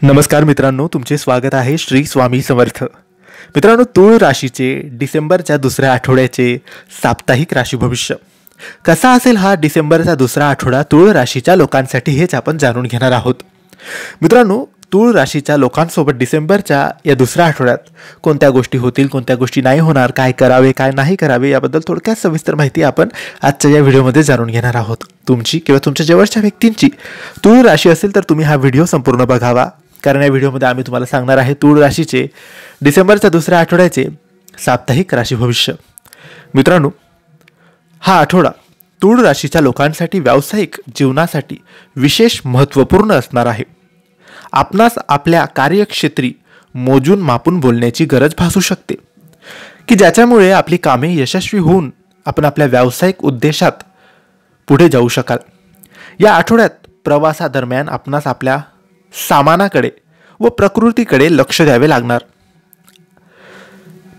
नमस्कार मित्रांनो, तुमचे स्वागत आहे श्री स्वामी समर्थ. मित्रांनो, तूळ राशीचे डिसेंबरच्या दुसऱ्या आठवड्याचे साप्ताहिक राशी भविष्य कसा असेल हा डिसेंबरचा दुसरा आठवडा तूळ राशीच्या लोकांसाठी हेच आपण जाणून घेणार आहोत. मित्रांनो, तूळ राशीच्या लोकांसोबत डिसेंबरच्या या दुसऱ्या आठवड्यात कोणत्या गोष्टी होतील, कोणत्या गोष्टी नाही होणार, काय करावे काय नाही करावे याबद्दल थोडक्यात सविस्तर माहिती आपण आजच्या या व्हिडिओमध्ये जाणून घेणार आहोत. तुमची किंवा तुमच्या जवळच्या व्यक्तींची तूळ राशी असेल तर तुम्ही हा व्हिडिओ संपूर्ण बघावा, कारण या व्हिडिओमध्ये आम्ही तुम्हाला सांगणार आहे तूळ राशीचे डिसेंबरच्या दुसऱ्या आठवड्याचे साप्ताहिक राशी भविष्य. मित्रांनो, हा आठवडा तूळ राशीच्या लोकांसाठी व्यावसायिक जीवनासाठी विशेष महत्त्वपूर्ण असणार आहे. आपणास आपल्या कार्यक्षेत्री मोजून मापून बोलण्याची गरज भासू शकते की ज्याच्यामुळे आपली कामे यशस्वी होऊन आपण आपल्या व्यावसायिक उद्देशात पुढे जाऊ शकाल. या आठवड्यात प्रवासादरम्यान आपणास आपल्या सामानाकडे व प्रकृतीकडे लक्ष द्यावे लागणार.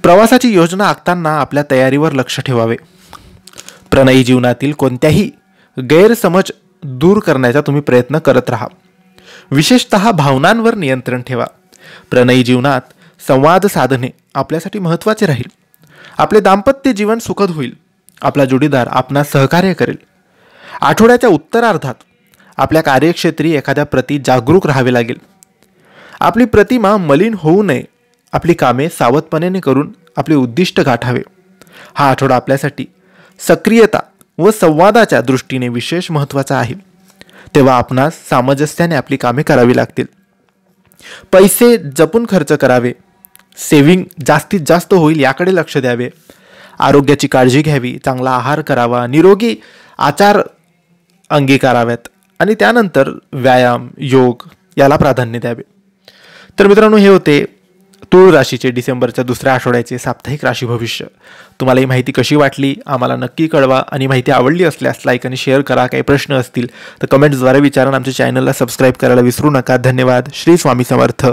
प्रवासाची योजना आखताना आपल्या तयारीवर लक्ष ठेवावे. प्रणयी जीवनातील कोणत्याही गैरसमज दूर करण्याचा तुम्ही प्रयत्न करत राहा. विशेषतः भावनांवर नियंत्रण ठेवा. प्रणयी जीवनात संवाद साधणे आपल्यासाठी महत्त्वाचे राहील. आपले दाम्पत्य जीवन सुखद होईल. आपला जोडीदार आपणास सहकार्य करेल. आठवड्याच्या उत्तरार्धात आपल्या कार्यक्षेत्री एखाद्या प्रती जागरूक राहावे लागेल. आपली प्रतिमा मलिन होऊ नये. आपली कामे सावधपणे करून आपले उद्दिष्ट गाठावे. हा आठवडा आपल्यासाठी सक्रियता व संवादाच्या दृष्टीने विशेष महत्त्वाचा आहे. तेव्हा आपणास सामंजस्याने आपली कामे करावी लागतील. पैसे जपून खर्च करावे. सेव्हिंग जास्तीत जास्त होईल याकडे लक्ष द्यावे. आरोग्याची काळजी घ्यावी. चांगला आहार करावा. निरोगी आचार अंगीकाराव्यात आणि त्यानंतर व्यायाम योग याला प्राधान्य द्यावे. तर मित्रांनो, हे होते तूळ राशीचे डिसेंबरच्या दुसऱ्या आठवड्याचे साप्ताहिक राशी भविष्य. तुम्हाला ही माहिती कशी वाटली आम्हाला नक्की कळवा आणि माहिती आवडली असल्यास लाईक आणि शेअर करा. काही प्रश्न असतील तर कमेंट्सद्वारे विचारा. आमच्या चॅनलला सबस्क्राईब करायला विसरू नका. धन्यवाद. श्री स्वामी समर्थ.